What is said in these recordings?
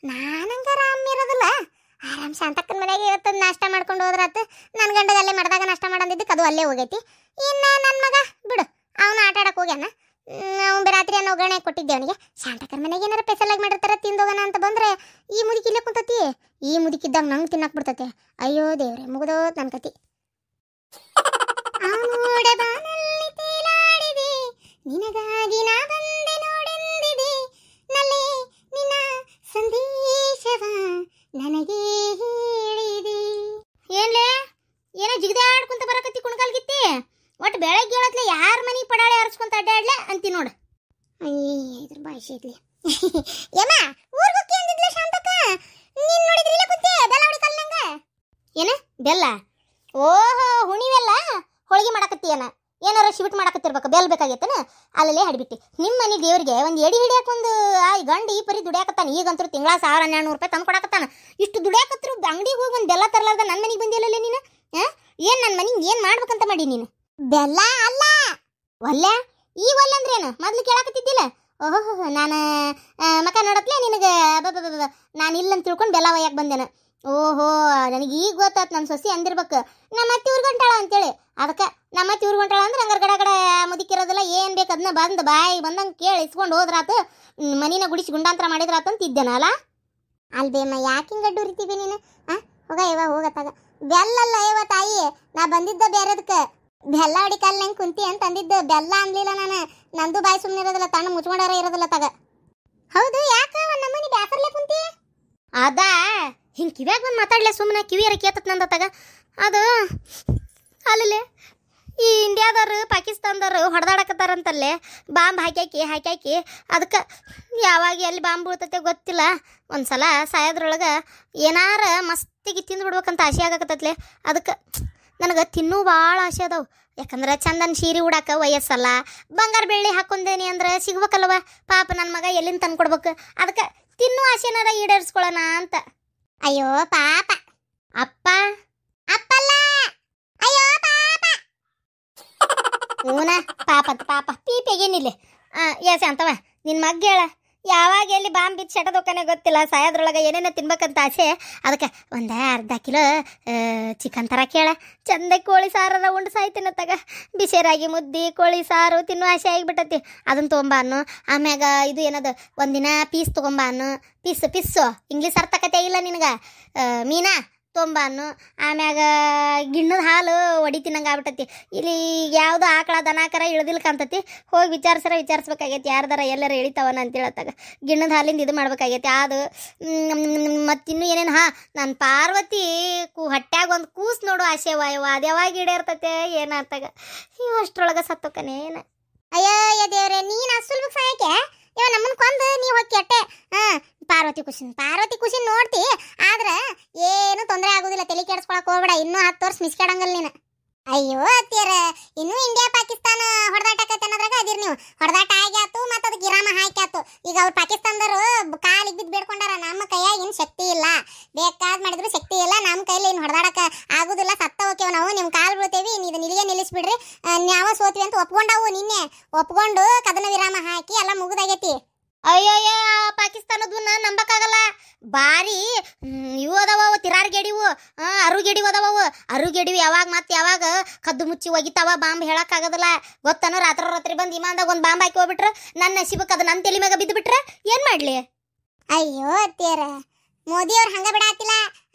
ನಾನಂಗ ಆರಾಮ್ ಇರೋದಿಲ್ಲ. ಆರಾಮ್ ಶಾಂತಕ್ಕನ ಮನೆಗೆ ಇವತ್ತು ನಾಷ್ಟ ಮಾಡ್ಕೊಂಡು ಹೋದ್ರಾತು. ನನ್ನ ಗಂಡಗ ಅಲ್ಲೇ ಮಡ್ದಾಗ ನಾಷ್ಟ ಮಾಡಂದಿದ್ದಕ್ಕೆ ಅದು ಅಲ್ಲೇ ಹೋಗೈತಿ. ಇನ್ನು ನನ್ನ ಮಗ ಬಿಡು, ಅವನು ಆಟ ಆಡಕ್ಕೆ ಹೋಗ್ಯಾನ. ಅವ್ನು ರಾತ್ರಿ ಅನ್ನೋ ಒಗ್ಗರಣೆ ಕೊಟ್ಟಿದ್ದೆ ಅವನಿಗೆ. ಶಾಂತಕ್ಕನ ಮನೆಗೆ ಏನಾರ ಸ್ಪೆಷಲಾಗಿ ಮಾಡಿರ್ತಾರೆ, ತಿಂದೋಗೋಣ ಅಂತ ಬಂದರೆ ಈ ಮುದುಕಿ ಇಲ್ಲೇ ಕುಂತತಿ. ಈ ಮುದುಕಿದ್ದಾಗ ನಂಗೆ ತಿನ್ನಕ್ಕೆ ಬಿಡ್ತತೆ. ಅಯ್ಯೋ ದೇವ್ರೆ, ಮುಗಿದೋತ್ ನನ್ನ ಕತಿ. ನಿನಗಾಗಿ ನಾ ಬಂದೆ ನೋಡೆಂದಿದೆ, ನಲ್ಲೆ ನಿನ್ನ ಸಂದೇಶವ ನನಗೆ ಹೇಳಿದೆ. ಏನ್ಲೇ ಏನೋ ಜಿಗದಾಡ್ಕೊಂತ ಬರಕತ್ತಿ ಕುಣ್ಕಾಲ್ಗಿತ್ತಿ. ಒಟ್ಟು ಬೆಳಗ್ಗೆ ಹೇಳತ್ಲೆ ಯಾರ ಮನೆ ಪಡಾಳೆ ಹರಿಸ್ಕೊಂತ ಅಡ್ಡಾಡ್ಲೆ ಅಂತಿ ನೋಡು. ಇದ್ರ ಭಾಷೆ ಐತ್ಲಿ. ಏಮ ಊರ್ಗ್ ಹೋಗಿ ಅಂದಿದ್ಲೆ ಶಾಂತಕ್ಕ, ನೀನ್ ನೋಡಿದ್ರಿಲ್ಲ ಕುಂತೆ ಬೆಲ್ಲ ಹೊಡಿ ಕಲ್ನಂಗ. ಏನ ಬೆಲ್ಲ? ಓಹೋ, ಹುಣಿವೆಲ್ಲ ಹೋಳಿಗೆ ಮಾಡಕತ್ತೀಯನ? ಏನಾರ ಶಿಬಿಟ್ ಮಾಡಕತ್ತಿರ್ಬೇಕು, ಬೆಲ್ ಬೇಕಾಗೈತನ? ಅಲ್ಲೇ ಹಡಿಬಿಟ್ಟು ನಿಮ್ಮ ಮನೆ ದೇವ್ರಿಗೆ ಒಂದು ಎಡಿ ಹಿಡಿಯಕ್ಕೆ ಒಂದು ಗಂಡು ಈ ಪರಿ ದುಡಿಯಾಕತ್ತಾನ. ಈಗಂತೂ ತಿಂಗಳ 1200 ರೂಪಾಯಿ ತಂದು ಕೊಡಕತ್ತಾನ. ಇಷ್ಟು ದುಡಿಯಾಕತ್ರು ಅಂಗಡಿಗೆ ಹೋಗಿ ಒಂದು ಬೆಲ್ಲ ತರಲಾರ್ದ ನನ್ನ ಮನೆಗೆ ಬಂದಿಲ್ಲಲ್ಲೇ ನೀನು. ಏನು ನನ್ನ ಮನೆಗೆ ಏನು ಮಾಡ್ಬೇಕಂತ ಮಾಡಿ ನೀನು? ಬೆಲ್ಲ ಅಲ್ಲ ಒಲ್ಲೆ. ಈ ಒಲ್ಲೆ ಅಂದ್ರೇನು ಮೊದಲು ಕೇಳಾಕತ್ತಿದ್ದಿಲ್ಲ? ಓಹೋ, ನಾನು ಮಕ ನೋಡತ್ಲೆ ನಿನಗೆ ನಾನು ಇಲ್ಲಂತ ತಿಳ್ಕೊಂಡು ಬೆಲ್ಲ ಒಯ್ಯಕ್ಕೆ ಬಂದೇನ. ಓಹೋ, ನನಗೆ ಈಗ ಗೊತ್ತಾಯ್ತು. ನಮ್ಮ ಸೊಸಿ ಅಂದಿರ್ಬೇಕು ನಮ್ಮ ಅತ್ತಿ ಊರ್ಗಂಟಾಳ ಅಂತೇಳಿ. ಅದಕ್ಕೆ ನಮ್ಮ ಅತ್ತಿ ಊರ್ಗಂಟಾಳ ಅಂದ್ರೆ ಹಂಗಾರೆ ಗಡ ಮುದುಕಿರೋದಿಲ್ಲ, ಏನು ಬೇಕು ಅದನ್ನ ಬಂದು ಬಾಯಿ ಬಂದಂಗೆ ಕೇಳಿ ಇಸ್ಕೊಂಡು ಹೋದ್ರಾತು, ಮನಿನ ಗುಡಿಸಿ ಗುಂಡಾಂತರ ಮಾಡಿದ್ರಾತು ಅಂತ ಇದ್ದೇನ ಅಲ್ಲ. ಅಲ್ಬೇಮ್ಮ, ಯಾಕೆ ಹಿಂಗೆ ಗಡ್ಡು ಉರಿತೀವಿ ನೀನು? ಹೋಗ ಇವಾಗ ಹೋಗತ್ತಾಗ. ಬೆಲ್ಲಲ್ಲ ಇವ ತಾಯಿ, ನಾ ಬಂದಿದ್ದ ಬೇರೆದಕ್ಕೆ. ಬೆಲ್ಲ ಹೊಡಿ ಕಲ್ ನಂಗೆ ಕುಂತಿ ಅಂತ ಅಂದಿದ್ದು, ಬೆಲ್ಲ ಅನ್ಲಿಲ್ಲ ನಾನು. ನಂದು ಬಾಯಿ ಸುಮ್ಮನೆ ಇರೋದಿಲ್ಲ, ತಣ್ಣ ಮುಚ್ಕೊಂಡಾರ ಇರೋದಿಲ್ಲ ತಗ. ಹೌದು, ಯಾಕೆ ನಮ್ಮನೆ ಬ್ಯಾಸರ್ಲೆ ಕುಂತಿ? ಅದಾ ಹಿಂಗೆ ಕಿವ್ಯಾಗ ಬಂದು ಮಾತಾಡ್ಲೆ, ಸುಮ್ಮನೆ ಕಿವಿಯಾರ ಕೇತತ್ ನಂದ ತಗ. ಅದು ಅಲ್ಲೇ ಈ ಇಂಡಿಯಾದವ್ರು ಪಾಕಿಸ್ತಾನದವ್ರು ಹೊಡೆದಾಡಕತ್ತಾರಂತಲ್ಲೇ, ಬಾಂಬ್ ಹಾಕ್ಯಾಕಿ ಅದಕ್ಕೆ ಯಾವಾಗ ಎಲ್ಲಿ ಬಾಂಬ್ ಬೀಳ್ತತೆ ಗೊತ್ತಿಲ್ಲ. ಒಂದು ಸಲ ಸಾಯೋದ್ರೊಳಗೆ ಏನಾರ ಮಸ್ತಿಗೆ ತಿಂದು ಬಿಡ್ಬೇಕಂತ ಆಸೆ ಆಗಕತ್ತತ್ಲೆ. ಅದಕ್ಕೆ ನನಗೆ ತಿನ್ನೂ ಭಾಳ ಆಸೆ ಅದಾವು. ಯಾಕಂದ್ರೆ ಚಂದನ್ ಸೀರೆ ಉಡಾಕ ವಯಸ್ಸಲ್ಲ, ಬಂಗಾರ ಬೆಳ್ಳಿ ಹಾಕೊಂಡೇನಿ ಅಂದ್ರೆ ಸಿಗ್ಬೇಕಲ್ವ. ಪಾಪ ನನ್ನ ಮಗ ಎಲ್ಲಿಂದ ತಂದು ಕೊಡ್ಬೇಕು. ಅದಕ್ಕೆ ತಿನ್ನೂ ಆಸೆನಾರ ಈಡೇರಿಸ್ಕೊಳ್ಳೋಣ ಅಂತ. ಅಯ್ಯೋ ಪಾಪ. ಅಪ್ಪ ಅಪ್ಪಲ್ಲ, ಅಯ್ಯೋ ಪಾಪ. ಹೂನ ಪಾಪ ಅಂತ ಪಾಪ ಪೀಪೆಗೇನಿಲ್ಲ. ಎಸ್ ಅಂತವ ನಿನ್ನ ಮಗ್ಗ ಹೇಳ, ಯಾವಾಗ ಎಲ್ಲಿ ಬಾಂಬ್ ಬಿದ್ದು ಶಟದೊಕ್ಕನೆ ಗೊತ್ತಿಲ್ಲ. ಸಾಯೋದ್ರೊಳಗೆ ಏನೇನೋ ತಿನ್ಬೇಕಂತ ಆಸೆ. ಅದಕ್ಕೆ ಒಂದು ಅರ್ಧ ಕಿಲೋ ಚಿಕನ್ ಥರ ಕೇಳ, ಚಂದ ಕೋಳಿ ಸಾರರ ಉಂಡು ಸಾಯ್ತೀನಿ ತಗ. ಬಿಸಿರಾಗಿ ಮುದ್ದಿ ಕೋಳಿ ಸಾರು ತಿನ್ನೋ ಆಸೆ ಆಗಿಬಿಟ್ಟತಿ. ಅದನ್ನು ತೊಗೊಂಬಾನು. ಆಮ್ಯಾಗ ಇದು ಏನದು ಒಂದಿನ ಪೀಸ್ ತೊಗೊಂಬಾನು. ಪಿಸ್ಸು ಇಂಗ್ಲೀಷ್ ಅರ್ಥಕತೆ ಇಲ್ಲ ನಿನಗೆ. ಮೀನಾ ತೊಂಬಾನು. ಆಮ್ಯಾಗ ಗಿಣ್ಣದ ಹಾಲು ಹೊಡಿತೀನಂಗೆ ಆಗ್ಬಿಟ್ಟತಿ. ಇಲ್ಲಿ ಯಾವುದು ಆಕಳ ದನಾಕರ ಇಳ್ದಿಲ್ ಕಾಣ್ತತಿ. ಹೋಗಿ ವಿಚಾರಿಸ್ಬೇಕಾಗೈತಿ ಯಾರ್ದಾರ ಎಲ್ಲರ ಎಳಿತಾವನ ಅಂತೇಳತ್ತಾಗ. ಗಿಣ್ಣದ ಹಾಲಿಂದ ಇದು ಮಾಡ್ಬೇಕಾಗೈತಿ. ಅದು ಮತ್ತಿನ್ನೂ ಏನೇನು ನಾನು ಪಾರ್ವತಿ ಹೊಟ್ಯಾಗ ಒಂದು ಕೂಸು ನೋಡು ಆಸೆ ವಾಯವ. ಅದು ಯಾವಾಗ ಈಡೇರ್ತತೆ ಏನಾಗ್ತಾಗ. ಇವು ಅಷ್ಟ್ರೊಳಗೆ ಸತ್ತೋಕನೆ ಏನು. ಅಯ್ಯೋ ದೇವ್ರೆ, ನೀನು ಅಸುಲ್ಬೇಕು ಸಾಯಕ್ಕೆ ಇವ ನಮ್ಮನ್ನ ಕೊಂದು ನೀವು ಹೋಗಿ ಕೆಟ್ಟೆ. ಪಾರ್ವತಿ ಖುಷಿ ನೋಡ್ತಿ, ಆದ್ರೆ ಏನು ತೊಂದರೆ ಆಗೋದಿಲ್ಲ. ತಲೆ ಕೆಡಿಸ್ಕೊಳಕ್ ಹೋಗ್ಬೇಡ. ಇನ್ನೂ 10 ವರ್ಷ ಮಿಸ್ಕಾಡಂಗಲ್ಲ ನೀನು. ಅಯ್ಯೋ ಅತ್ತಿಯರ, ಇನ್ನೂ ಇಂಡಿಯಾ ಪಾಕಿಸ್ತಾನ ಹೊಡೆದಾಟಕತ್ತೆ ಅನ್ನೋದ್ರಾಗ ಅದಿರ್ ನೀವು. ಹೊಡೆದಾಟ ಆಗಿ ಆತು, ಮತ್ತು ಅದಕ್ಕೆ ಇರಾಮ ಹಾಕಿ ಆತು. ಈಗ ಅವ್ರು ಪಾಕಿಸ್ತಾನದವರು ಕಾಲಿಗೆ ಬಿದ್ದು ಬೇಡ್ಕೊಂಡಾರ, ನಮ್ಮ ಕೈಯಾಗ ಇನ್ನು ಶಕ್ತಿ ಇಲ್ಲ. ಬೇಕಾದ್ ಮಾಡಿದ್ರು ಶಕ್ತಿ ಇಲ್ಲ ನಮ್ಮ ಕೈಲಿ. ಇನ್ನು ಹೊಡೆದಾಡಕ್ಕೆ ಆಗೋದಿಲ್ಲ, ಸತ್ತ ಹೋಗ್ಯವ ನಾವು. ನಿಮ್ಮ ಕಾಲು ಬೀಳ್ತೇವಿ, ಇದನ್ನ ಇಲ್ಲಿಗೆ ನಿಲ್ಲಿಸ್ಬಿಡ್ರಿ, ನಾವು ಸೋತ್ವಿ ಅಂತ ಒಪ್ಕೊಂಡವು. ನಿನ್ನೆ ಒಪ್ಕೊಂಡು ಕದನ ವಿರಾಮ ಹಾಕಿ ಎಲ್ಲ ಮುಗಿದಾಗೈತಿ. ಅಯ್ಯಯ್ಯ, ಪಾಕಿಸ್ತಾನದನ್ನ ನಂಬಕ್ಕಾಗಲ್ಲ. ಬಾರಿ ಇವು ಅದಾವ, ತಿರಾರ್ಗೆಡಿವು, ಅರುಗೆಡಿವು ಅದಾವವು. ಅರುಗೆಡಿವು ಯಾವಾಗ ಕದ್ದು ಮುಚ್ಚಿ ಒಗಿತಾವ. ಬಾಂಬ್ ಹೇಳಕ್ಕಾಗೋದಿಲ್ಲ ಗೊತ್ತನೋ. ರಾತ್ರಿ ಬಂದು ಇಮಾನ್ದಾಗ ಒಂದು ಬಾಂಬ್ ಹಾಕಿ ಹೋಗ್ಬಿಟ್ರೆ ನನ್ನ ನಸೀಬಕ್ಕೆ ಅದು ನನ್ನ ತಲೆ ಮ್ಯಾಗ ಬಿದ್ದು ಬಿಟ್ರೆ ಏನು ಮಾಡಲಿ? ಅಯ್ಯೋ ಅತ್ತಿಯರ, ಮೋದಿಯವ್ರು ಹಂಗ ಬಿಡಾತಿಲ್ಲ.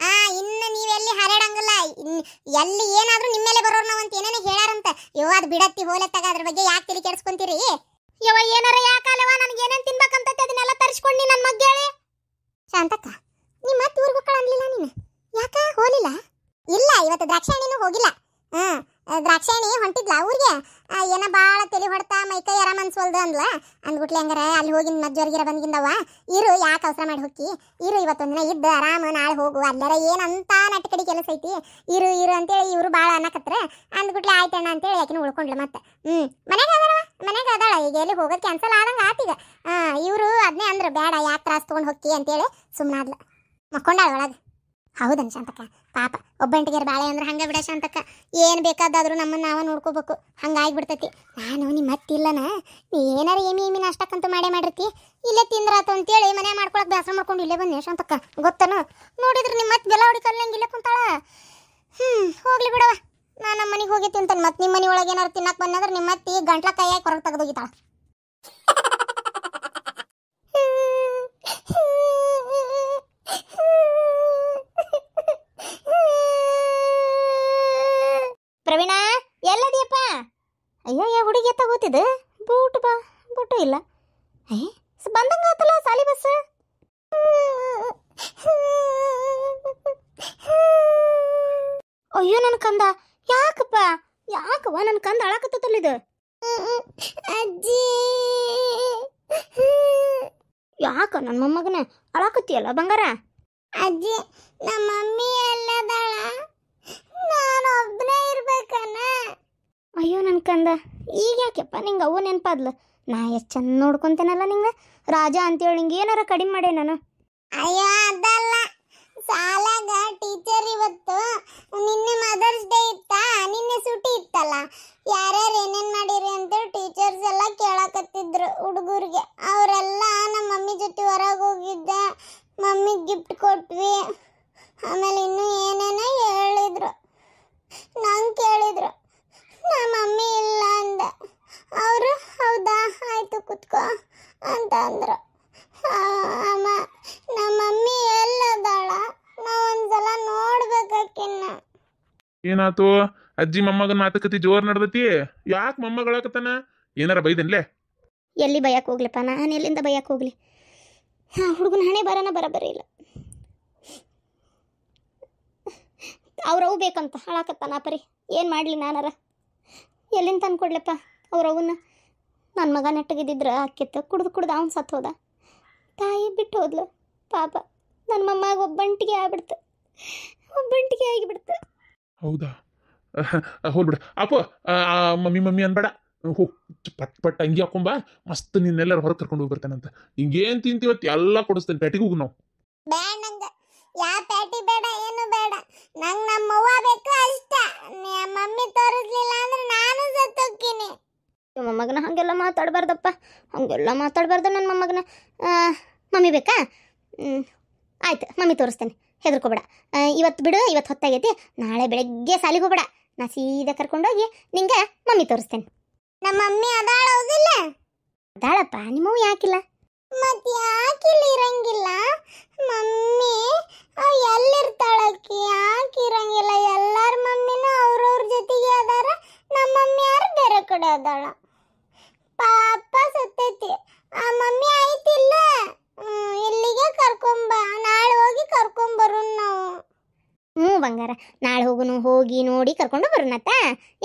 ಇನ್ನು ನೀವೆಲ್ಲಿ ಹರಡಂಗಿಲ್ಲ. ಎಲ್ಲಿ ಏನಾದ್ರೂ ನಿಮ್ಮ ಮೇಲೆ ಬರೋರು ನಾವು ಅಂತ ಏನೇನೋ ಹೇಳ್ಯಾರಂತ. ಅದು ಬಿಡತ್ತಿ ಹೋಲೆತ್ತಾಗ, ಅದ್ರ ಬಗ್ಗೆ ಯಾಕೆ ತಲೆ ಕೆಡಿಸ್ಕೊಂತೀರಿ? ಯವ ಏನಾರ ಯಾಕಾಲವ, ನನಗೆ ಏನೇನು ತಿನ್ಬೇಕಂತ ಅದನ್ನೆಲ್ಲ ತರಿಸ್ಕೊಂಡು ನನ್ನ ಮಗ್ಗ ಹೇಳಿ. ಶಾಂತಕ್ಕ, ನಿಮ್ಮ ಮತ್ತೆ ಊರಿಗೆ ಹೋಗ್ಕೊಳ್ಳ ಅನ್ಲಿಲ್ಲ ನೀನು? ಯಾಕ ಹೋಲಿಲ್ಲ? ಇಲ್ಲ, ಇವತ್ತು ದ್ರಾಕ್ಷಾಯಣಿನೂ ಹೋಗಿಲ್ಲ. ದ್ರಾಕ್ಷಾಯಣಿ ಹೊಂಟಿದ್ಲ ಊರಿಗೆ. ಏನೋ ಭಾಳ ತಲೆ ಹೊಡ್ತಾ ಮೈಕೈ ಆರಾಮ ಅನ್ಸೋಲ್ದು ಅಂದ್ಲ. ಅಂದ್ಬಿಟ್ಲೆ ಹಂಗಾರ ಅಲ್ಲಿ ಹೋಗಿಂದ ಮಜ್ಜೋರ್ಗಿರ ಬಂದ್ಗಿಂದವ. ಇರು, ಯಾಕೆ ಅವಸರ ಮಾಡಿ ಹೋಗಿ ಇರು, ಇವತ್ತೊಂದಿನ ಇದ್ದು ಆರಾಮ ನಾಳೆ ಹೋಗು. ಅಲ್ಲರ ಏನಂತ ನಟಕಡಿ ಕೆಲಸ ಐತಿ. ಇರು ಅಂತೇಳಿ ಇವರು ಭಾಳ ಅನ್ನಕತ್ರ. ಅಂದ್ಬಿಟ್ಲೆ ಆಯ್ತಣ್ಣ ಅಂತೇಳಿ ಯಾಕಿನ ಉಳ್ಕೊಂಡ್ಲ. ಮತ್ತೆ ಮನೆಗೆ ಅದಾಳ. ಈಗ ಎಲ್ಲಿ ಹೋಗೋದು ಕ್ಯಾನ್ಸಲ್ ಆದಂಗೆ ಆತೀಗ. ಇವರು ಅದನ್ನೇ ಅಂದ್ರೆ ಬೇಡ, ಯಾಕೆ ತ್ರಾಸ ತೊಗೊಂಡು ಹೋಗಿ ಅಂತೇಳಿ ಸುಮ್ಮನಾದ್ಲ. ಮಕ್ಕೊಂಡಾಳ ಒಳಗೆ. ಹೌದನ್ ಶಾಂತಕ್ಕ, ಪಾಪ ಒಬ್ಬಂಟಿಗೆರು ಬಾಳೆ ಅಂದ್ರೆ ಹಂಗೆ ಬಿಡ ಶಾಂತಕ್ಕ. ಏನು ಬೇಕಾದಾದ್ರೂ ನಮ್ಮನ್ನು ನಾವ ನೋಡ್ಕೋಬೇಕು. ಹಂಗಾಗಿಬಿಡ್ತೈತಿ. ನಾನು ನಿಮ್ಮ ಮತ್ತಿಲ್ಲನ, ನೀ ಏನಾರು ಏಮಿ ನಾಷ್ಟಕ್ಕಂತೂ ಮಾಡಿರ್ತಿ. ಇಲ್ಲೇ ತಿಂದ್ರಾತು ಅಂತೇಳಿ ಮನೆ ಮಾಡ್ಕೊಳಕ್ ಬೇಸರ ಮಾಡ್ಕೊಂಡು ಇಲ್ಲೇ ಬಂದೆ ಶಾಂತಕ್ಕ ಗೊತ್ತನು. ನೋಡಿದ್ರೆ ನಿಮ್ಮ ಮತ್ತೆ ಬೆಲ್ಲ ಹೊಡಿ ಕಲ್ಲಂಗೆ ಇಲ್ಲೇ ಕುಂತಾಳ. ಹೋಗ್ಲಿ ಬಿಡವ, ನಾನು ನಮ್ಮ ಮನೆಗೆ ಹೋಗಿ ತಿಂತಾನೆ. ಮತ್ತೆ ನಿಮ್ಮ ಮನೆ ಒಳಗೆ ಏನಾರು ತಿನ್ನಕ್ಕೆ ಬಂದ್ರೆ ನಿಮ್ಮ ಮತ್ತೆ ಗಂಟ್ಲ ಕೈಯಾಗಿ ಹೊರಗೆ ತೆಗೆದೋಗಿತಾಳ. ಪ್ರವೀಣ ಎಲ್ಲದಿಯಪ್ಪ? ಅಯ್ಯಯ್ಯ ಹುಡುಗಿ ತಗೋತಿದ್ದ ಬೂಟು ಇಲ್ಲ. ಬಂದಂಗ ಆತಲ್ಲ ಸಾಲಿ ಬಸ್. ಅಯ್ಯೋ ನನ್ನ ಕಂದ, ಯಾಕವ್ವ ನನ್ನ ಕಂದ ಅಳಕತ್ತಲ್ಲ ಇದು? ಅಜ್ಜಿ ಯಾಕ ನನ್ನ ಮೊಮ್ಮಗನ ಅಳಕತ್ತಿಯಲ್ಲ ಬಂಗಾರ? ಅಜ್ಜಿ ನಮ್ಮ ಮಮ್ಮಿ ಎಲ್ಲದಾಳ, ನಾನು ಒಬ್ಬನೇ ಇರ್ಬೇಕನ. ಅಯ್ಯೋ ನನ್ನ ಕಂದ, ಈಗ ಯಾಕೆಪ್ಪ ನಿಂಗೆ ಅವ್ವ ನೆನಪಾದ್ಲು? ನಾ ಎಷ್ಟು ಚಂದ ನೋಡ್ಕೊಂತೇನಲ್ಲ ನಿಂಗೆ, ರಾಜ ಅಂತೇಳಿ ನಿಂಗೆ ಏನಾರ ಕಡಿಮೆ ಮಾಡೇ ನಾನು? ಅಯ್ಯೋ ಅದಲ್ಲ, ಸಾಲಾಗ ಟೀಚರ್ ಇವತ್ತು ನಿನ್ನೆ ಮದರ್ಸ್ ಡೇ ಇತ್ತಾ, ನಿನ್ನೆ ಸುಟಿ ಇತ್ತಲ್ಲ, ಯಾರ್ಯಾರು ಏನೇನು ಮಾಡಿರಿ ಅಂತೇಳಿ ಟೀಚರ್ಸ್ ಎಲ್ಲ ಕೇಳಕತ್ತಿದ್ರು ಹುಡುಗರಿಗೆ. ಅವರೆಲ್ಲ ನಮ್ಮ ಮಮ್ಮಿ ಜೊತೆ ಹೊರಗೆ ಹೋಗಿದ್ದೆ, ಮಮ್ಮಿಗೆ ಗಿಫ್ಟ್ ಕೊಟ್ವಿ, ಆಮೇಲೆ ಇನ್ನೂ ಏನೇನೋ ಹೇಳಿದ್ರು. ನಂಗೆ ಕೇಳಿದ್ರು, ನಮ್ಮ ಮಮ್ಮಿ ಇಲ್ಲ ಅಂದೆ. ಅವರು ಹೌದಾ ಆಯಿತು ಕುತ್ಕೋ ಅಂತ ಅಂದರು. ಅಮ್ಮ ನಮ್ಮ ಮಮ್ಮಿ ಎಲ್ಲದಾಳ, ನಾವು ಒಂದ್ಸಲ ನೋಡ್ಬೇಕಾಕಿನ್ನ. ಏನಾತು ಅಜ್ಜಿ ಮೊಮ್ಮಗನ ಮಾತುಕತೆ ಜೋರ್ ನಡ್ದತಿ? ಯಾಕೆ ಮೊಮ್ಮಗಳಾಕತ್ತಾನ? ಏನಾರ ಬೈದನ್ಲೆ? ಎಲ್ಲಿ ಬಯಕ್ಕೆ ಹೋಗ್ಲಿಪ್ಪ, ನಾನು ಎಲ್ಲಿಂದ ಬಯಕ್ಕೆ ಹೋಗ್ಲಿ? ಹುಡುಗನ ಹಣೆ ಬರಬರಿ ಇಲ್ಲ. ಅವ್ರವು ಬೇಕಂತ ಹಾಳಾಕತ್ತಾನ ಪರಿ. ಏನು ಮಾಡಲಿ ನಾನಾರ? ಎಲ್ಲಿಂದ ತಂದು ಕೊಡ್ಲಪ್ಪ ಅವ್ರವನ್ನ? ನನ್ನ ಮಗ ನೆಟ್ಟಗಿದ್ದಿದ್ರೆ ಆಕಿತ್ತು, ಕುಡ್ದು ಅವ್ನು ಸತ್ತು ಹೋದ, ತಾಯಿ ಬಿಟ್ಟು ಹೋದ್ಲು ಪಾಪ. ನನ್ನ ಮೊಮ್ಮಗ ಒಬ್ಬಂಟಿಗೆ ಆಗಿಬಿಡ್ತು. ಹೌದಾ? ಹೋಲ್ಬಿಡ ಅಪ್ಪ, ಮಮ್ಮಿ ಅನ್ಬೇಡ. ಹೋ ಪಟ್ ಅಂಗಿ ಹಾಕೊಂಬ, ಮಸ್ತ್ ನಿನ್ನೆಲ್ಲರೂ ಹೊರಗೆ ಕರ್ಕೊಂಡು ಹೋಗಿ ಬರ್ತಾನಂತ. ಹಿಂಗೇನು ತಿಂತೀವತ್ತು ಎಲ್ಲ ಕೊಡಿಸ್ತೇನೆ. ಪ್ಯಾಟಿಗೆ ಹೋಗು ನಾವು. ಬೇಡ ನಂಗೆ ಯಾವ ಪ್ಯಾಟಿ ಬೇಡ, ಏನು ಬೇಡ. ನಂಗೆ ನಮ್ಮ ಅವ್ವ ಬೇಕು ಅಷ್ಟ. ಮಮ್ಮಿ ತೋರಿಸ್ಲಿಲ್ಲ ಅಂದ್ರೆ ನಾನು ಸತ್ತೋಗ್ತೀನಿ. ಮೊಮ್ಮಗನ ಹಾಗೆಲ್ಲ ಮಾತಾಡಬಾರ್ದಪ್ಪ, ಹಾಗೆಲ್ಲ ಮಾತಾಡಬಾರ್ದು ನನ್ನ ಮೊಮ್ಮಗನ. ಮಮ್ಮಿ ಬೇಕಾ? ಆಯ್ತು, ಮಮ್ಮಿ ತೋರಿಸ್ತೇನೆ, ಹೆದರ್ಕೋಬೇಡ. ಇವತ್ತು ಬಿಡು, ಇವತ್ತು ಹೊತ್ತಾಗೈತಿ. ನಾಳೆ ಬೆಳಗ್ಗೆ ಸಾಲಿಗೆ ಹೋಗ್ಬೇಡ, ನಾ ಸೀದಾ ಕರ್ಕೊಂಡೋಗಿ ನಿಂಗೆ ಮಮ್ಮಿ ತೋರಿಸ್ತೇನೆ. ನಮ್ಮ ಮಮ್ಮಿ ಅದಾಳ ಹೌದಿಲ್ಲ? ಅದಾಳಪ್ಪ, ನಿಮ್ಮವು ಯಾಕಿಲ್ಲ? ಮತ್ತೆ ಯಾಕಿಲ್ಲ ಇರಂಗಿಲ್ಲ? ಮಮ್ಮಿ ಎಲ್ಲಿರ್ತಾಳಕ್ಕಿ? ಯಾಕೆ ಇರಂಗಿಲ್ಲ? ಎಲ್ಲರ ಮಮ್ಮಿನೂ ಅವ್ರವ್ರ ಜೊತೆಗೆ ಅದಾರ, ನಮ್ಮ ಮಮ್ಮಿ ಯಾರು ಬೇರೆ ಕಡೆ ಅದಾಳ. ಪಾಪ ಸತ್ತೈತಿ. ಆ ಮಮ್ಮಿ ಆಯ್ತಿಲ್ಲ, ಇಲ್ಲಿಗೆ ಕರ್ಕೊಂಬ, ನಾಳೆ ಹೋಗಿ ಕರ್ಕೊಂಬರು ನಾವು. ಬಂಗಾರ, ನಾಳೆ ಹೋಗಿ ನೋಡಿ ಕರ್ಕೊಂಡು ಬರೋಣತ್ತ.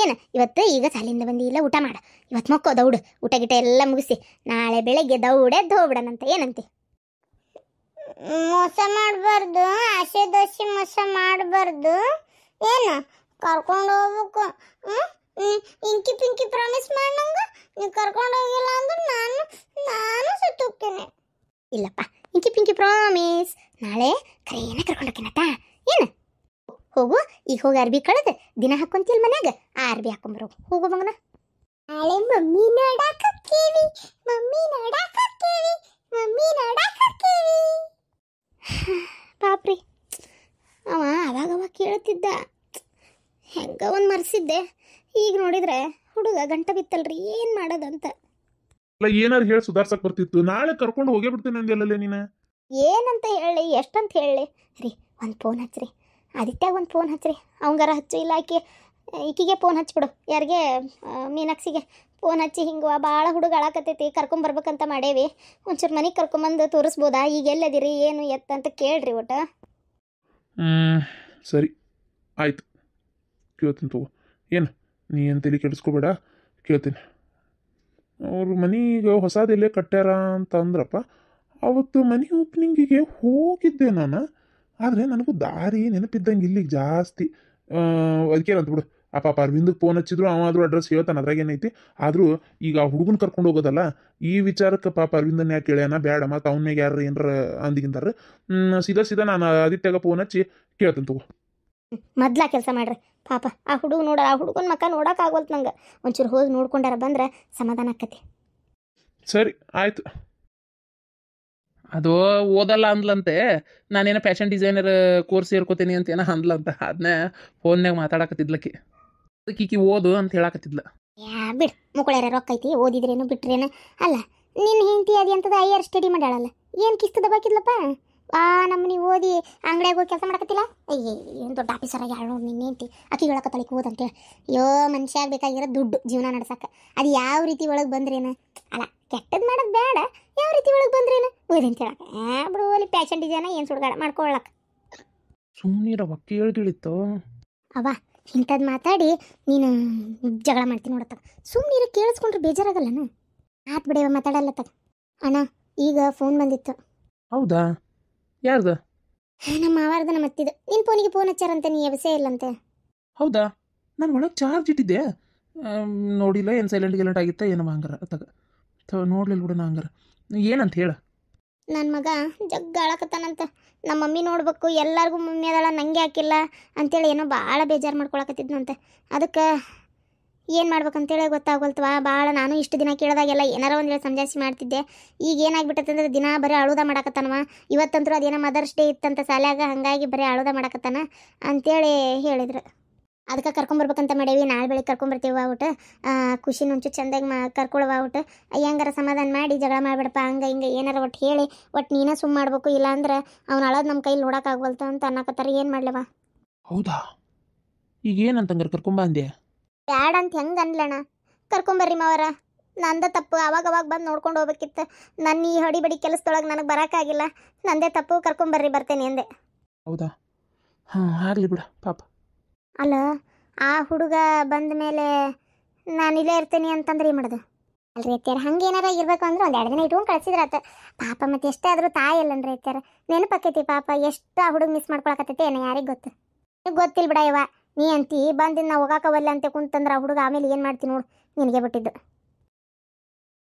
ಏನು ಇವತ್ತು ಈಗ ಸಾಲಿಂದ ಬಂದಿಲ್ಲ, ಊಟ ಮಾಡ, ಇವತ್ತು ಮಕ್ಕೋ ದೌಡು, ಊಟ ಗಿಟ ಎಲ್ಲ ಮುಗಿಸಿ ನಾಳೆ ಬೆಳಗ್ಗೆ ದೌಡೆದ್ದು ಹೋಗ್ಬಿಡಣಂತ. ಏನಂತೆ? ಮೋಸ ಮಾಡಬಾರ್ದು, ಆಸೆ ದೋಸೆ ಮೋಸ ಮಾಡಬಾರ್ದು. ಏನು ಕರ್ಕೊಂಡು ಹೋಗ್ಬೇಕು? ಇಂಕಿ ಪಿಂಕಿ ಪ್ರಾಮಿಸ್ ಮಾಡಿ ನಂಗೆ, ನೀವು ಕರ್ಕೊಂಡು ಹೋಗಿಲ್ಲ ಅಂದ್ರೆ ನಾನು ಸುತ್ತೋಗ್ತೇನೆ. ಇಲ್ಲಪ್ಪ, ಇಂಕಿ ಪಿಂಕಿ ಪ್ರಾಮಿಸ್. ನಾಳೆ ಕರೆಯನ್ನ ಕರ್ಕೊಂಡು ಹೋಗ್ತೀನತ್ತ. ಏನು ಹೋಗು, ಈಗ ಹೋಗಿ ಅರ್ಬಿ ಕಳೆದು ದಿನ ಹಾಕೊಂತಿಲ್ ಮನ್ಯಾಗ, ಆ ಅರ್ಬಿ ಹಾಕೊಂಬರೋ. ಹೋಗು ಮಗನ. ನಾಳೆ ಮಮ್ಮಿ ನೋಡಾಕತ್ತೀವಿ. ಪಾಪ್ರಿ, ಅವಾಗ ಕೇಳ್ತಿದ್ದ, ಹೆಂಗ ಒಂದು ಮರ್ಸಿದ್ದೆ. ಈಗ ನೋಡಿದ್ರೆ ಹುಡುಗ ಗಂಟ ಬಿತ್ತಲ್ರಿ, ಏನು ಮಾಡೋದಂತ. ಏನಾರು ಹೇಳಿ ಸುಧಾರ್ಸಕ್ ಬರ್ತಿತ್ತು. ನಾಳೆ ಕರ್ಕೊಂಡು ಹೋಗೇ ಬಿಡ್ತೇನೆ ಅಂದೆಲ್ಲೇ ನೀನು. ಏನಂತ ಹೇಳಿ, ಎಷ್ಟಂತ ಹೇಳಿ ರೀ? ಒಂದು ಫೋನ್ ಹಚ್ಚ್ರಿ, ಆದಿತ್ಯಾಗ ಒಂದು ಫೋನ್ ಹಚ್ಚ್ರಿ. ಅವಂಗಾರ ಹಚ್ಚು, ಇಲ್ಲ ಈಕಿಗೆ ಫೋನ್ ಹಚ್ಬಿಡು. ಯಾರಿಗೆ? ಮೀನಾಕ್ಷಿಗೆ ಫೋನ್ ಹಚ್ಚಿ, ಹಿಂಗೆ ಭಾಳ ಹುಡುಗ ಅಳಾಕತ್ತೈತಿ, ಕರ್ಕೊಂಬರ್ಬೇಕಂತ ಮಾಡೇವಿ, ಒಂಚೂರು ಮನೆಗೆ ಕರ್ಕೊಂಬಂದು ತೋರಿಸ್ಬೋದಾ? ಈಗ ಎಲ್ಲದಿರಿ, ಏನು ಎತ್ತ ಅಂತ ಕೇಳ್ರಿ ಒಟ್ಟು. ಸರಿ ಆಯ್ತು, ಕೇಳ್ತೀನಿ ತಗೋ. ಏನು ನೀ ಏನು ತಲೆ ಕೆಡಿಸ್ಕೋಬೇಡ, ಕೇಳ್ತೀನಿ. ಅವ್ರ ಮನೆಗೆ ಹೊಸದೆಲ್ಲೇ ಕಟ್ಟ್ಯಾರ ಅಂತ ಅಂದ್ರಪ್ಪ. ಅವತ್ತು ಮನೆ ಓಪನಿಂಗಿಗೆ ಹೋಗಿದ್ದೆ ನಾನು, ಆದರೆ ನನಗೂ ದಾರಿ ನೆನಪಿದ್ದಂಗೆ ಇಲ್ಲಿಗೆ ಜಾಸ್ತಿ. ಅದಕ್ಕೇನಂತ ಬಿಡು, ಆ ಪಾಪ ಅರವಿಂದಕ್ಕೆ ಫೋನ್ ಹಚ್ಚಿದ್ರು, ಅವಾದರೂ ಅಡ್ರೆಸ್ ಹೇಳ್ತಾನೆ, ಅದ್ರಾಗ ಏನೈತಿ. ಆದರೂ ಈಗ ಆ ಹುಡುಗನ ಕರ್ಕೊಂಡು ಹೋಗೋದಲ್ಲ, ಈ ವಿಚಾರಕ್ಕೆ ಪಾಪ ಅರವಿಂದನ ಯಾಕೆ ಕೇಳ್ಯಾನ? ಬೇಡ, ಮತ್ತು ಅವನ ಮ್ಯಾಗ ಯಾರು ಏನಾರ ಅಂದಿಗಿಂದಾರ. ಸೀದಾ ನಾನು ಆದಿತ್ಯಾಗ ಫೋನ್ ಹಚ್ಚಿ ಕೇಳ್ತೀನಿ ತಗೋ. ಮೊದ್ಲ ಕೆಲಸ ಮಾಡ್ರಿ ಪಾಪ. ಆ ಹುಡುಗನ ಮಕ್ಕ ನೋಡೋಕ್ಕಾಗೋಲ್ತು ನಂಗೆ. ಒಂಚೂರು ಹೋಗಿ ನೋಡ್ಕೊಂಡಾರ ಬಂದ್ರೆ ಸಮಾಧಾನ ಆಕತಿ. ಸರಿ ಆಯ್ತು. ಅದು ಓದಲ್ಲ ಅಂದ್ಲಂತೆ. ನಾನೇನೋ ಫ್ಯಾಷನ್ ಡಿಸೈನರ್ ಕೋರ್ಸ್ ಸೇರ್ಕೋತೀನಿ ಅಂತ ಏನೋ ಅಂದ್ಲಂತ. ಅದನ್ನೇ ಫೋನ್ಯಾಗ ಮಾತಾಡಕತ್ತಿದ್ಲಕ್ಕಿ. ಅದಕ್ಕೆ ಓದು ಅಂತ ಹೇಳಕತ್ತಿದ್ಲ. ಯಾ ಬಿಡು ಮುಕ್ಕಳೇರ ರೊಕ್ಕ ಐತಿ ಓದಿದ್ರೇನು ಬಿಟ್ರೇನು. ಅಲ್ಲ ನಿನ್ನ ಹೆಂಡತಿ ಅದಿ ಅಂತದ ಹೈಯರ್ ಸ್ಟಡಿ ಮಾಡ್ಯಾಳಲ್ಲ, ಏನು ಕಿಸ್ತದ ಬಾಕಿದ್ಲಪ್ಪ. ನಮ್ಮನಿ ಓದಿ ಅಂಗಡಿಯಾಗ ಹೋಗಿ ಕೆಲಸ ಮಾಡಕತ್ತಿಲ್ಲ. ಅಯ್ಯೇ ಏನು ದೊಡ್ಡ ಆಫೀಸರ್ ಆಗಿ ಹೇಳೋರು ನಿನ್ನ ಹೆಂಡತಿ ಅಕ್ಕಿ ಹೇಳಕತ್ತಳಿಗೆ ಓದಂತೇಳಿ. ಅಯ್ಯೋ ಮನುಷ್ಯಾಗ ಬೇಕಾಗಿರೋ ದುಡ್ಡು ಜೀವನ ನಡ್ಸಕ್ಕೆ. ಅದು ಯಾವ ರೀತಿ ಒಳಗೆ ಬಂದ್ರೇನು, ಅಲ್ಲ ಕೆಟ್ಟದ್ದು ಮಾಡೋದು ಬೇಡ, ಯಾವ ರೀತಿ ಒಳಗೆ ಬಂದ್ರೇನು ಓದಂತ ಹೇಳಕ್ಕೆ. ಬಿಡು ಅಲ್ಲಿ ಫ್ಯಾಷನ್ ಡಿಸೈನ ಏನು ಸುಡ್ಗಾಡ ಮಾಡ್ಕೊಳ್ಳಕ್ಕೆ. ಸುಮ್ಮನಿರವ ಕೇಳ್ಗಿಳಿತ್ತು. ಅವ್ವ ಇಂಥದ್ದು ಮಾತಾಡಿ ನೀನು ಜಗಳ ಮಾಡ್ತೀನಿ ನೋಡತ್ತ. ಸುಮ್ಮನೆ ಕೇಳಿಸ್ಕೊಂಡ್ರೆ ಬೇಜಾರಾಗಲ್ಲನ. ಆತ್ ಬಿಡವ ಮಾತಾಡಲ್ಲತ್ತ. ಅಣ್ಣ ಈಗ ಫೋನ್ ಬಂದಿತ್ತು. ಹೌದಾ? ಯಾರ್ದು? ನಮ್ಮ ಮಾವಾರ್ದ ನಮ್ಮ ಅತ್ತಿದ್ದು. ನಿನ್ನ ಫೋನಿಗೆ ಫೋನ್ ಹಚ್ಚಾರಂತೆ, ನೀ ಎಬ್ಸೇ ಇಲ್ಲಂತೆ. ಹೌದಾ? ನಾನು ಒಳಗೆ ಚಾರ್ಜ್ ಇಟ್ಟಿದ್ದೆ, ನೋಡಿಲ್ಲ. ಏನು ಸೈಲೆಂಟ್ ಗಿಲೆಂಟ್ ಆಗಿತ್ತ ಏನೋ ಹಂಗಾರ ತಗ ನೋಡ್ಲಿಲ್ಲ ಬಿಡು. ನಾ ಹಂಗಾರ ಏನಂತ ಹೇಳ. ನನ್ನ ಮಗ ಜಗ್ಗ ಆಳಕತ್ತಾನಂತ. ನಮ್ಮ ಮಮ್ಮಿ ನೋಡ್ಬೇಕು, ಎಲ್ಲರಿಗೂ ಮಮ್ಮಿ ಅದಳ ನನಗೆ ಹಾಕಿಲ್ಲ ಅಂತೇಳಿ ಏನೋ ಭಾಳ ಬೇಜಾರು ಮಾಡ್ಕೊಳಕತ್ತಿದ್ನಂತೆ. ಅದಕ್ಕೆ ಏನು ಮಾಡ್ಬೇಕಂತೇಳಿ ಗೊತ್ತಾಗೋಲ್ತವ. ಭಾಳ ನಾನು ಇಷ್ಟು ದಿನ ಕೇಳಿದಾಗೆಲ್ಲ ಏನಾರ ಒಂದು ಹೇಳಿ ಸಮಜಾಯಿಸಿ ಮಾಡ್ತಿದ್ದೆ. ಈಗ ಏನಾಗ್ಬಿಟ್ಟಂದ್ರೆ ದಿನ ಬರೀ ಅಳುದ ಮಾಡಕತ್ತಾನವ. ಇವತ್ತಂತೂ ಅದೇನೋ ಮದರ್ಸ್ ಡೇ ಇತ್ತಂತ ಶಾಲ್ಯಾಗ, ಹಾಗಾಗಿ ಬರೀ ಅಳುದ ಮಾಡಕತ್ತಾನ ಅಂತೇಳಿ ಹೇಳಿದ್ರು. ಅದಕ್ಕೆ ಕರ್ಕೊಂಬರ್ಬೇಕಂತ ಮಾಡೇವಿ. ನಾಳೆ ಬೆಳಿಗ್ಗೆ ಕರ್ಕೊಂಬರ್ತೀವಿ ಔಟ್. ಖುಷಿ ನುಂಚು ಚೆಂದಾಗಿ ಕರ್ಕೊಳವ ಔಟ್. ಹೆಂಗಾರ ಸಮಾಧಾನ ಮಾಡಿ ಜಗಳ ಮಾಡಿಬಿಡಪ್ಪ ಹಂಗೆ ಹಿಂಗೆ ಏನಾರ ಒಟ್ಟು ಹೇಳಿ ಒಟ್ಟು ನೀನೇ ಸುಮ್ಮ ಮಾಡ್ಬೇಕು. ಇಲ್ಲ ಅಂದ್ರೆ ಅವ್ನು ಅಳೋದು ನಮ್ಮ ಕೈಲಿ ನೋಡೋಕ್ಕಾಗವಲ್ತು ಅಂತ ಅನ್ನಕತ್ತಾರ. ಏನು ಮಾಡ್ಲವ? ಹೌದಾ? ಈಗ ಏನಂತಂಗಾರ ಕರ್ಕೊಂಬ ಅಂದೆ? ಬ್ಯಾಡ ಅಂತ ಹೆಂಗೆ ಅನ್ಲಣ್ಣ. ಕರ್ಕೊಂಬರ್ರಿ ಮಾವರ, ನಂದೇ ತಪ್ಪು. ಅವಾಗ ಬಂದು ನೋಡ್ಕೊಂಡು ಹೋಗ್ಬೇಕಿತ್ತು. ನನ್ನ ಈ ಹೊಡಿಬಡಿ ಕೆಲಸದೊಳಗೆ ನನಗೆ ಬರೋಕ್ಕಾಗಿಲ್ಲ. ನಂದೇ ತಪ್ಪು. ಕರ್ಕೊಂಬರ್ರಿ, ಬರ್ತೇನೆ ಅಂದೆ. ಹೌದಾ? ಹಾಂ ಆಗಲಿ ಬಿಡ ಪಾಪ. ಅಲ್ಲ ಆ ಹುಡುಗ ಬಂದ ಮೇಲೆ ನಾನು ಇಲ್ಲೇ ಇರ್ತೀನಿ ಅಂತಂದ್ರೆ ಏನು ಮಾಡೋದು? ಅಲ್ರಿ ಅತ್ಯಾರ, ಹಂಗೆ ಏನಾರ ಇರ್ಬೇಕು ಅಂದ್ರೆ ಒಂದು 2 ದಿನ ಇಟ್ಕೊಂಡು ಕಳ್ಸಿದ್ರಾತ ಪಾಪ. ಮತ್ತೆ ಎಷ್ಟೇ ಆದರೂ ತಾಯಿ ಅಲ್ಲನ್ರಿ ಅತ್ಯಾರ. ನೆನಪಾಕೈತಿ ಪಾಪ. ಎಷ್ಟು ಆ ಹುಡುಗ ಮಿಸ್ ಮಾಡ್ಕೊಳಕತ್ತೈತಿ ಏನೋ ಯಾರಿಗೆ ಗೊತ್ತು. ಗೊತ್ತಿಲ್ಲ ಬಿಡ ಯವ್ವ. ನೀ ಅಂತಿ ಬಂದಿದ್ದು ನಾವು ಹೋಗಾಕವಲ್ಲ ಅಂತ ಕುಂತಂದ್ರೆ ಆ ಹುಡುಗ ಆಮೇಲೆ ಏನು ಮಾಡ್ತೀನಿ ನೋಡು, ನಿನಗೆ ಬಿಟ್ಟಿದ್ದು.